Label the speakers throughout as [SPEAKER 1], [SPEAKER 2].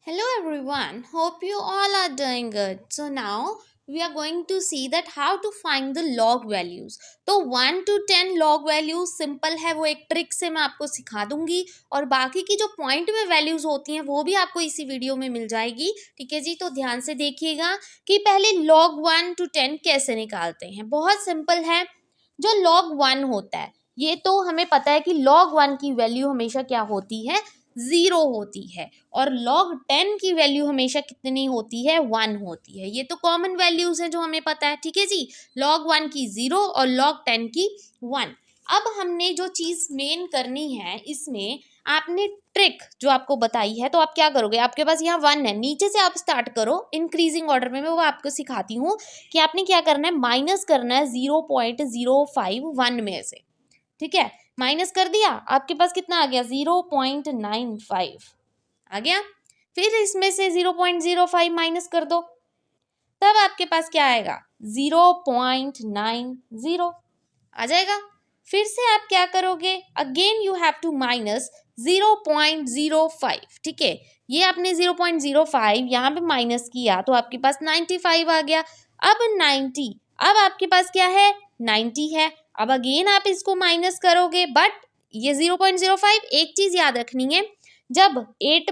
[SPEAKER 1] Hello everyone, hope you all are doing good. So now we are going to see that how to find the log values. तो 1 to 10 log values simple है, वो एक trick से मैं आपको सिखा दूंगी और बाकी की जो पॉइंट में वैल्यूज होती हैं वो भी आपको इसी वीडियो में मिल जाएगी। ठीक है जी, तो ध्यान से देखिएगा कि पहले log 1 to 10 कैसे निकालते हैं। बहुत सिंपल है। जो log 1 होता है ये तो हमें पता है कि log 1 की वैल्यू हमेशा क्या होती है, 0 होती है और log 10 की वैल्यू हमेशा कितनी होती है, 1 होती है। ये तो कॉमन वैल्यूज हैं जो हमें पता है। ठीक है जी, log 1 की 0 और log 10 की 1। अब हमने जो चीज मेन करनी है इसमें, आपने ट्रिक जो आपको बताई है, तो आप क्या करोगे, आपके पास यहाँ 1 है, नीचे से आप स्टार्ट करो इंक्रीजिंग ऑर्डर में। मैं वो आपको सिखाती हूँ कि आपने क्या करना है, माइनस करना है 0.051 में से। ठीक है, माइनस कर दिया, आपके पास कितना आ गया, 0.95 आ गया। फिर इसमें से 0.05 माइनस कर दो, तब आपके पास क्या आएगा, 0.90 आ जाएगा। फिर से आप क्या करोगे, again you have to minus 0.05। ठीक है, ये आपने 0.05 यहाँ पे माइनस किया तो आपके पास 95 आ गया। अब 90, अब आपके पास क्या है, 90 है। अब अगेन आप इसको माइनस करोगे, बट ये 0.05, एक चीज याद रखनी है, जब 8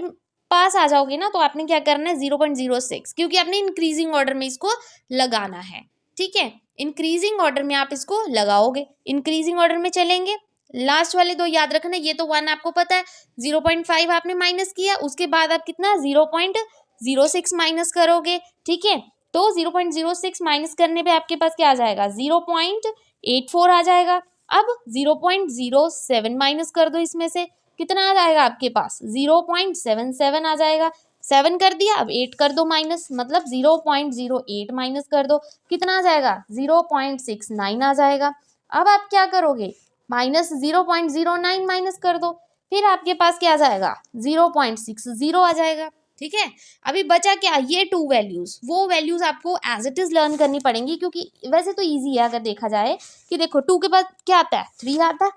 [SPEAKER 1] पास आ जाओगे ना तो आपने क्या करना है, 0.06, क्योंकि आपने इंक्रीजिंग ऑर्डर में इसको लगाना है। ठीक है, इंक्रीजिंग ऑर्डर में आप इसको लगाओगे, इंक्रीजिंग ऑर्डर में चलेंगे। लास्ट वाले दो याद रखना, ये तो 1 आपको पता है, 0.5 आपने माइनस किया, उसके बाद आप कितना 0.06 माइनस करोगे। ठीक है, तो 0.06 माइनस करने पे आपके पास क्या आ जाएगा, 0.84 आ जाएगा। अब 0.07 माइनस कर दो, इसमें से कितना आ जाएगा आपके पास, 0.77 आ जाएगा। 7 कर दिया, अब 8 कर दो माइनस, मतलब 0.08 माइनस कर दो, कितना आ जाएगा, 0.69 आ जाएगा। अब आप क्या करोगे, माइनस 0.09 माइनस कर दो, फिर आपके पास क्या आ जाएगा, 0.60 आ जाएगा। ठीक है, अभी बचा क्या, ये 2 वैल्यूज, वो वैल्यूज आपको एज इट इज लर्न करनी पड़ेंगी, क्योंकि वैसे तो इजी है अगर देखा जाए कि देखो 2 के बाद क्या आता है, 3 आता है,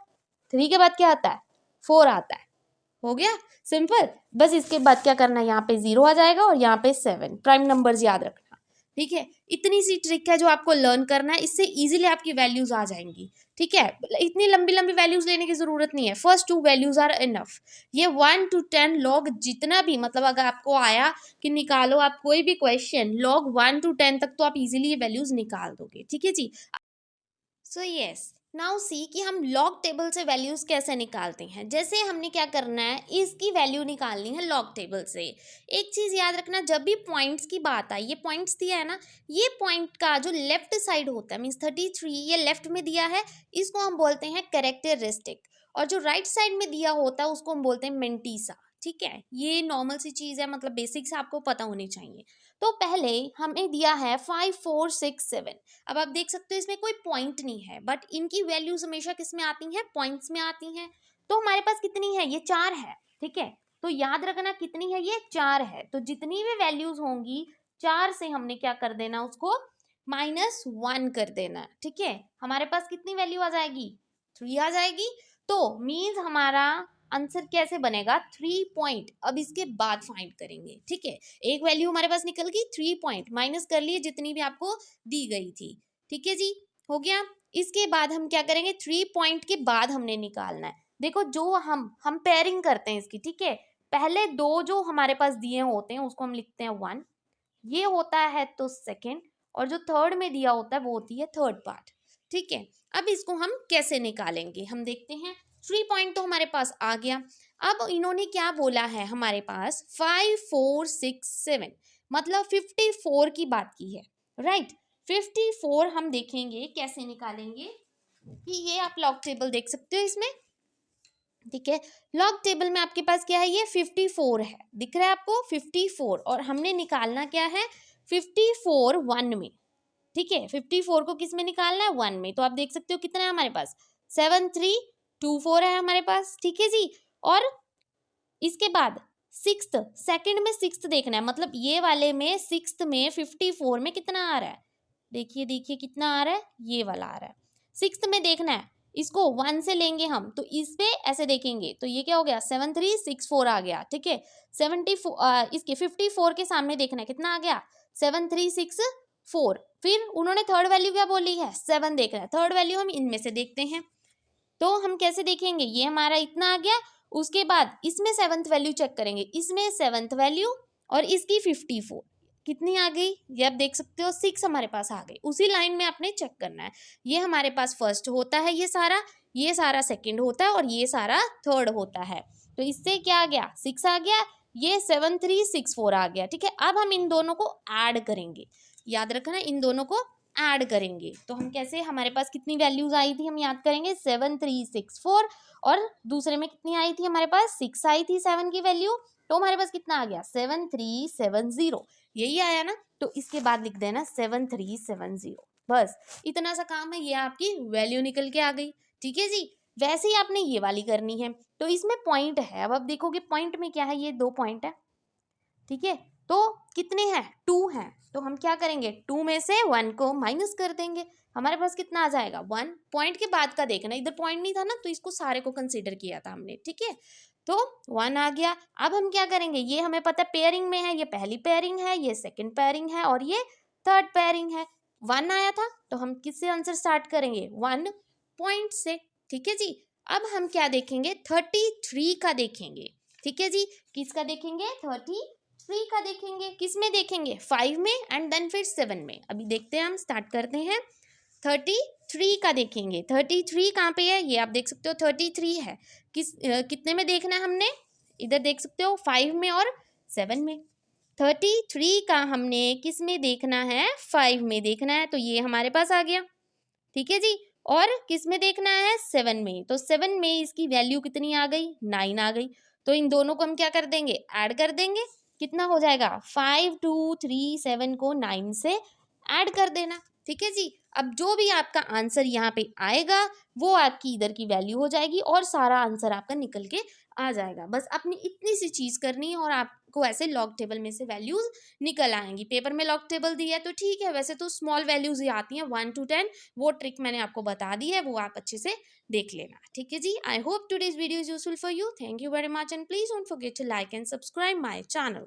[SPEAKER 1] 3 के बाद क्या आता है, 4 आता है। हो गया सिंपल। बस इसके बाद क्या करना है, यहाँ पे 0 आ जाएगा और यहाँ पे 7, प्राइम नंबर्स याद रखना। ठीक है, इतनी सी ट्रिक है जो आपको लर्न करना है, इससे इजीली आपकी वैल्यूज आ जाएंगी। ठीक है, इतनी लंबी लंबी वैल्यूज लेने की जरूरत नहीं है, फर्स्ट 2 वैल्यूज आर इनफ। ये 1 to 10 लॉग जितना भी, मतलब अगर आपको आया कि निकालो आप कोई भी क्वेश्चन, लॉग 1 to 10 तक तो आप इजीली ये वैल्यूज निकाल दोगे। ठीक है जी, सो यस, नाउ सी कि हम लॉग टेबल से वैल्यूज कैसे निकालते हैं। जैसे हमने क्या करना है, इसकी वैल्यू निकालनी है लॉग टेबल से। एक चीज याद रखना, जब भी पॉइंट्स की बात आई, ये पॉइंट्स दिया है ना, ये पॉइंट का जो लेफ्ट साइड होता है, मीन्स 33 ये लेफ्ट में दिया है, इसको हम बोलते हैं कैरेक्टरिस्टिक, और जो राइट साइड में दिया होता है उसको हम बोलते हैं मेंटीसा। ठीक है, ये नॉर्मल सी चीज है, मतलब बेसिक्स आपको पता होनी चाहिए। तो पहले हमें दिया है 5 4 6 7। अब आप देख सकते हो इसमें कोई पॉइंट नहीं है, बट इनकी वैल्यूज हमेशा किस में आती हैं, पॉइंट्स में आती हैं। तो हमारे पास कितनी है, ये 4 है। ठीक है, तो याद रखना कितनी है, ये 4 है। तो जितनी भी वैल्यूज होंगी 4 से हमने क्या कर देना, उसको -1 कर देना। ठीक है, हमारे पास कितनी वैल्यू आ जाएगी, 3 आ जाएगी। तो मीन्स हमारा आंसर कैसे बनेगा, 3 पॉइंट। अब इसके बाद फाइंड करेंगे। ठीक है, एक वैल्यू हमारे पास निकल गई, 3 पॉइंट माइनस कर लिए जितनी भी आपको दी गई थी। ठीक है जी, हो गया। इसके बाद हम क्या करेंगे, 3 पॉइंट के बाद हमने निकालना है। देखो जो हम पेयरिंग करते हैं इसकी। ठीक है, पहले 2 जो हमारे पास दिए होते हैं उसको हम लिखते हैं 1, ये होता है तो सेकंड, और जो थर्ड में दिया होता है वो होती है थर्ड पार्ट। ठीक है, अब इसको हम कैसे निकालेंगे, हम देखते हैं। 3 पॉइंट तो हमारे पास आ गया। अब इन्होंने क्या बोला है, हमारे पास 5 4 6 7, मतलब 54 की बात की है। राइट, 54 हम देखेंगे कैसे निकालेंगे, कि ये आप लॉग टेबल देख सकते हो इसमें। ठीक है, लॉग टेबल में आपके पास क्या है, ये 54 है, दिख रहा है आपको 54, और हमने निकालना क्या है, 54 1 में। ठीक है, 54 को किस में निकालना है, 1 में। तो आप देख सकते हो कितना है हमारे पास, 7 3 2 4 है हमारे पास। ठीक है जी, और इसके बाद सिक्स्थ, सेकंड में सिक्स्थ देखना है, मतलब ये वाले में सिक्स्थ में 54 में कितना आ रहा है, देखिए देखिए कितना आ रहा है, ये वाला आ रहा है। सिक्स्थ में देखना है, इसको 1 से लेंगे हम, तो इस पे ऐसे देखेंगे तो ये क्या हो गया 7364 आ गया, ठीक है। 74 इसके 54 के सामने देखना है कितना आ गया 7364। फिर उन्होंने थर्ड वैल्यू क्या बोली है 7 देखना है, थर्ड वैल्यू हम इनमें से देखते हैं। तो हम कैसे देखेंगे, ये हमारा इतना आ गया, उसके बाद इसमें 7th वैल्यू चेक करेंगे, इसमें 7th वैल्यू और इसकी 54 कितनी आ गई, ये आप देख सकते हो 6 हमारे पास आ गई। उसी लाइन में आपने चेक करना है, ये हमारे पास फर्स्ट होता है, ये सारा सेकंड होता है और ये सारा थर्ड होता है। तो इससे क्या आ गया 6 आ गया, ये 7364 आ गया, ठीक है। अब हम इन दोनों को ऐड करेंगे, याद रखना इन दोनों को ऐड करेंगे। तो हम कैसे, हमारे पास कितनी वैल्यूज आई थी हम याद करेंगे 7364 और दूसरे में कितनी आई थी हमारे पास 6 आई थी 7 की वैल्यू, तो हमारे पास कितना आ गया 7370, यही आया ना। तो इसके बाद लिख देना 7370, बस इतना सा काम है, ये आपकी वैल्यू निकल के आ गई, ठीक है जी। वैसे ही आपने ये वाली करनी है, तो इसमें पॉइंट है, अब आप देखोगे पॉइंट में क्या है, ये 2 पॉइंट है, ठीक है। तो कितने हैं 2 हैं, तो हम क्या करेंगे 2 में से 1 को माइनस कर देंगे, हमारे पास कितना आ जाएगा 1। पॉइंट के बाद का देखना, इधर पॉइंट नहीं था ना तो इसको सारे को कंसीडर किया था हमने, ठीक है। तो 1 आ गया। अब हम क्या करेंगे, ये हमें पता है पेयरिंग में है, ये पहली पेयरिंग है, ये सेकंड पेयरिंग है और ये थर्ड पेयरिंग है। 1 आया था तो हम किससे आंसर स्टार्ट करेंगे 1 पॉइंट से, ठीक है जी। अब हम क्या देखेंगे 33 का देखेंगे, ठीक है जी। किसका देखेंगे 33 का देखेंगे, किस में देखेंगे 5 में एंड देन फिर 7 में। अभी देखते हैं, हम स्टार्ट करते हैं 33 का देखेंगे। 33 कहाँ पे है, ये आप देख सकते हो 33 है, कितने में देखना है हमने, इधर देख सकते हो 5 में और 7 में। 33 का हमने किस में देखना है 5 में देखना है, तो ये हमारे पास आ गया, ठीक है जी। और किस में देखना है 7 में, तो 7 में इसकी वैल्यू कितनी आ गई 9 आ गई। तो इन दोनों को हम क्या कर देंगे ऐड कर देंगे, कितना हो जाएगा 5 2 3 7 को 9 से ऐड कर देना, ठीक है जी। अब जो भी आपका आंसर यहाँ पे आएगा वो आपकी इधर की वैल्यू हो जाएगी और सारा आंसर आपका निकल के आ जाएगा। बस अपनी इतनी सी चीज़ करनी है और आपको ऐसे लॉग टेबल में से वैल्यूज निकल आएंगी। पेपर में लॉग टेबल दिया है तो ठीक है, वैसे तो स्मॉल वैल्यूज ही आती हैं 1 to 10, वो ट्रिक मैंने आपको बता दी है, वो आप अच्छे से देख लेना, ठीक है जी। I hope today's video is useful for you, thank you very much and please don't forget to like and subscribe my channel.